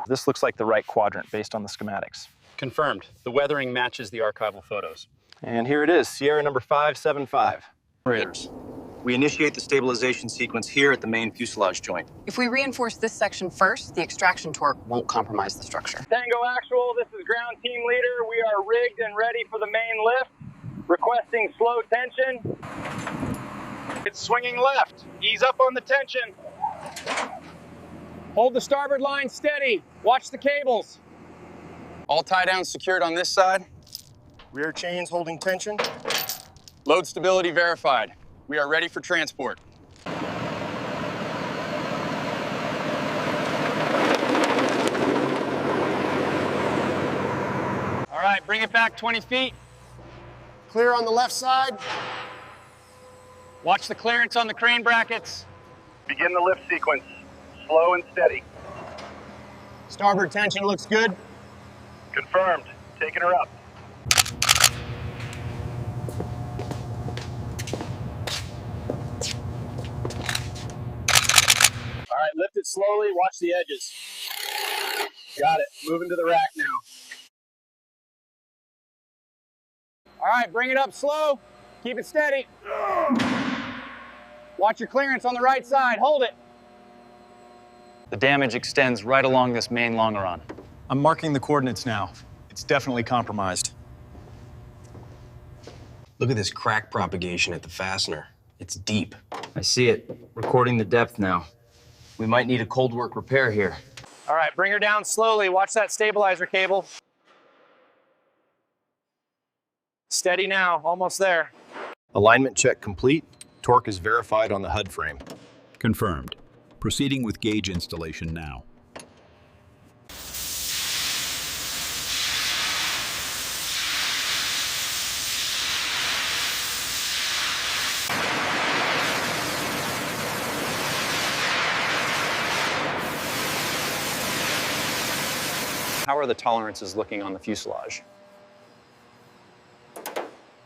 This looks like the right quadrant based on the schematics. Confirmed. The weathering matches the archival photos. And here it is, Sierra number 575. Raiders. We initiate the stabilization sequence here at the main fuselage joint. If we reinforce this section first, the extraction torque won't compromise the structure. Tango Actual, this is ground team leader. We are rigged and ready for the main lift. Requesting slow tension. It's swinging left. Ease up on the tension. Hold the starboard line steady. Watch the cables. All tie-downs secured on this side. Rear chains holding tension. Load stability verified. We are ready for transport. All right, bring it back 20 feet. Clear on the left side. Watch the clearance on the crane brackets. Begin the lift sequence. Slow and steady. Starboard tension looks good. Confirmed. Taking her up. All right, lift it slowly. Watch the edges. Got it. Moving to the rack now. All right, bring it up slow. Keep it steady. Watch your clearance on the right side. Hold it. The damage extends right along this main longeron. I'm marking the coordinates now. It's definitely compromised. Look at this crack propagation at the fastener. It's deep. I see it. Recording the depth now. We might need a cold work repair here. All right, bring her down slowly. Watch that stabilizer cable. Steady now, almost there. Alignment check complete. Torque is verified on the HUD frame. Confirmed. Proceeding with gauge installation now. How are the tolerances looking on the fuselage?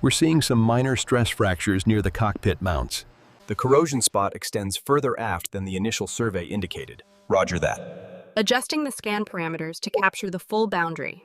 We're seeing some minor stress fractures near the cockpit mounts. The corrosion spot extends further aft than the initial survey indicated. Roger that. Adjusting the scan parameters to capture the full boundary.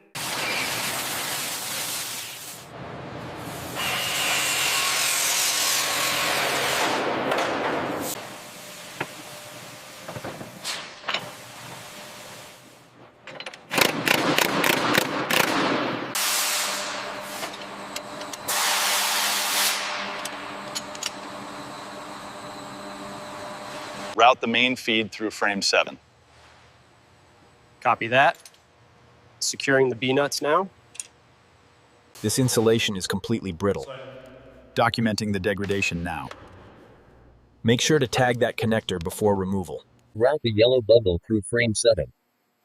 Route the main feed through frame 7. Copy that. Securing the B-nuts now. This insulation is completely brittle. Documenting the degradation now. Make sure to tag that connector before removal. Route the yellow bubble through frame 7.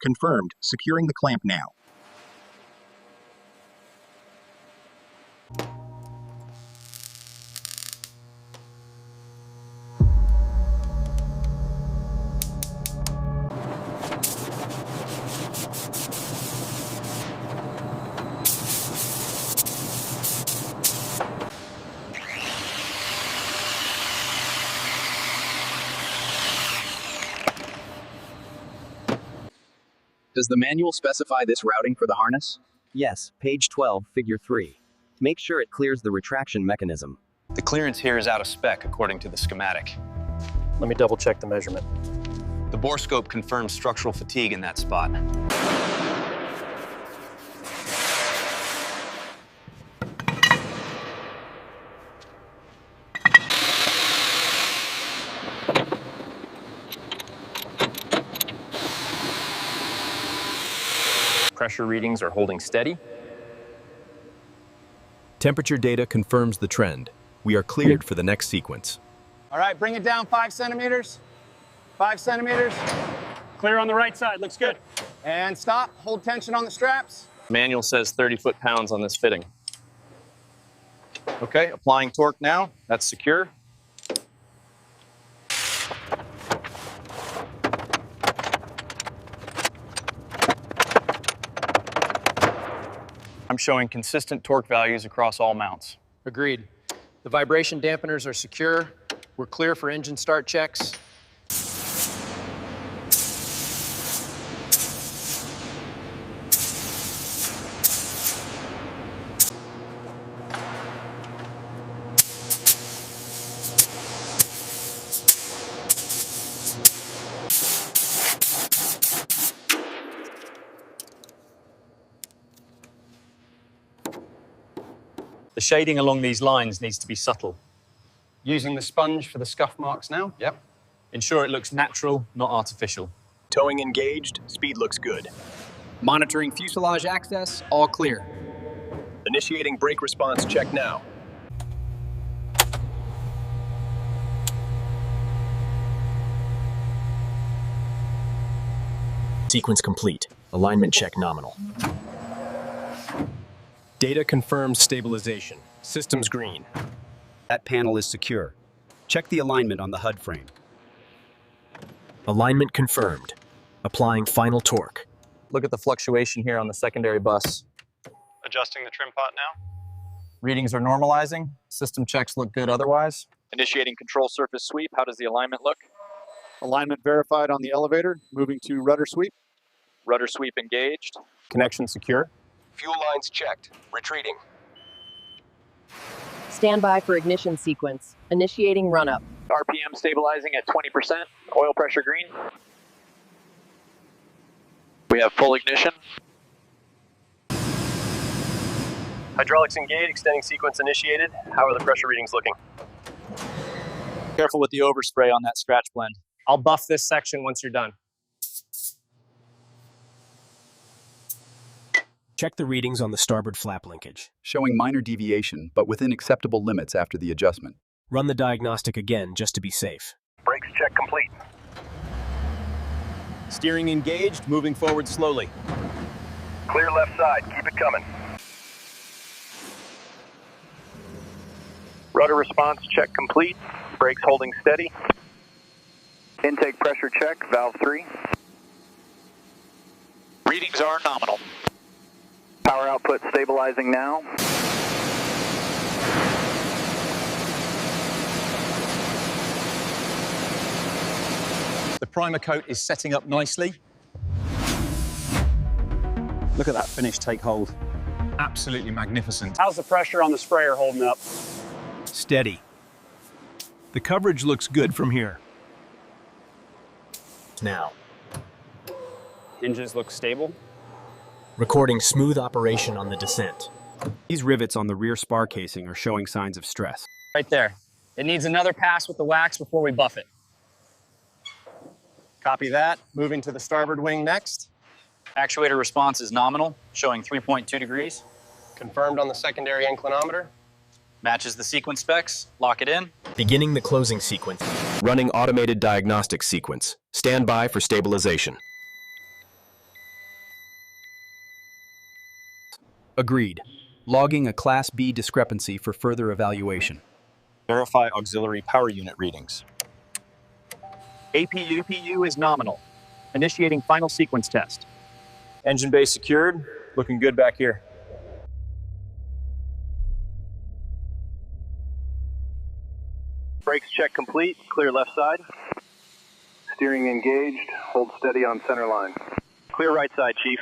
Confirmed. Securing the clamp now. Does the manual specify this routing for the harness? Yes, page 12, figure 3. Make sure it clears the retraction mechanism. The clearance here is out of spec according to the schematic. Let me double check the measurement. The bore scope confirms structural fatigue in that spot. Pressure readings are holding steady. Temperature data confirms the trend. We are cleared for the next sequence. All right, bring it down 5 centimeters. 5 centimeters. Clear on the right side, looks good. And stop, hold tension on the straps. Manual says 30 foot-pounds on this fitting. Okay, applying torque now. That's secure. I'm showing consistent torque values across all mounts. Agreed. The vibration dampeners are secure. We're clear for engine start checks. The shading along these lines needs to be subtle. Using the sponge for the scuff marks now. Yep. Ensure it looks natural, not artificial. Towing engaged, speed looks good. Monitoring fuselage access, all clear. Initiating brake response check now. Sequence complete. Alignment check nominal. Data confirms stabilization. Systems green. That panel is secure. Check the alignment on the HUD frame. Alignment confirmed. Applying final torque. Look at the fluctuation here on the secondary bus. Adjusting the trim pot now. Readings are normalizing. System checks look good otherwise. Initiating control surface sweep. How does the alignment look? Alignment verified on the elevator. Moving to rudder sweep. Rudder sweep engaged. Connection secure. Fuel lines checked. Retreating. Stand by for ignition sequence. Initiating run-up. RPM stabilizing at 20%. Oil pressure green. We have full ignition. Hydraulics engaged. Extending sequence initiated. How are the pressure readings looking? Careful with the overspray on that scratch blend. I'll buff this section once you're done. Check the readings on the starboard flap linkage. Showing minor deviation, but within acceptable limits after the adjustment. Run the diagnostic again just to be safe. Brakes check complete. Steering engaged, moving forward slowly. Clear left side. Keep it coming. Rudder response check complete. Brakes holding steady. Intake pressure check. Valve 3. Readings are nominal. Power output stabilizing now. The primer coat is setting up nicely. Look at that finish take hold. Absolutely magnificent. How's the pressure on the sprayer holding up? Steady. The coverage looks good from here. Now. Hinges look stable. Recording smooth operation on the descent. These rivets on the rear spar casing are showing signs of stress. Right there. It needs another pass with the wax before we buff it. Copy that. Moving to the starboard wing next. Actuator response is nominal, showing 3.2 degrees. Confirmed on the secondary inclinometer. Matches the sequence specs. Lock it in. Beginning the closing sequence. Running automated diagnostic sequence. Stand by for stabilization. Agreed. Logging a Class B discrepancy for further evaluation. Verify auxiliary power unit readings. APU is nominal. Initiating final sequence test. Engine bay secured. Looking good back here. Brakes check complete. Clear left side. Steering engaged. Hold steady on center line. Clear right side, Chief.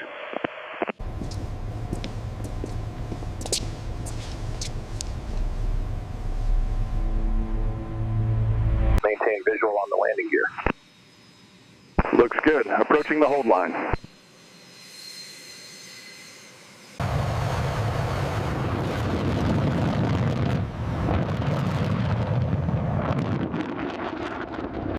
Maintain visual on the landing gear. Looks good. Approaching the hold line.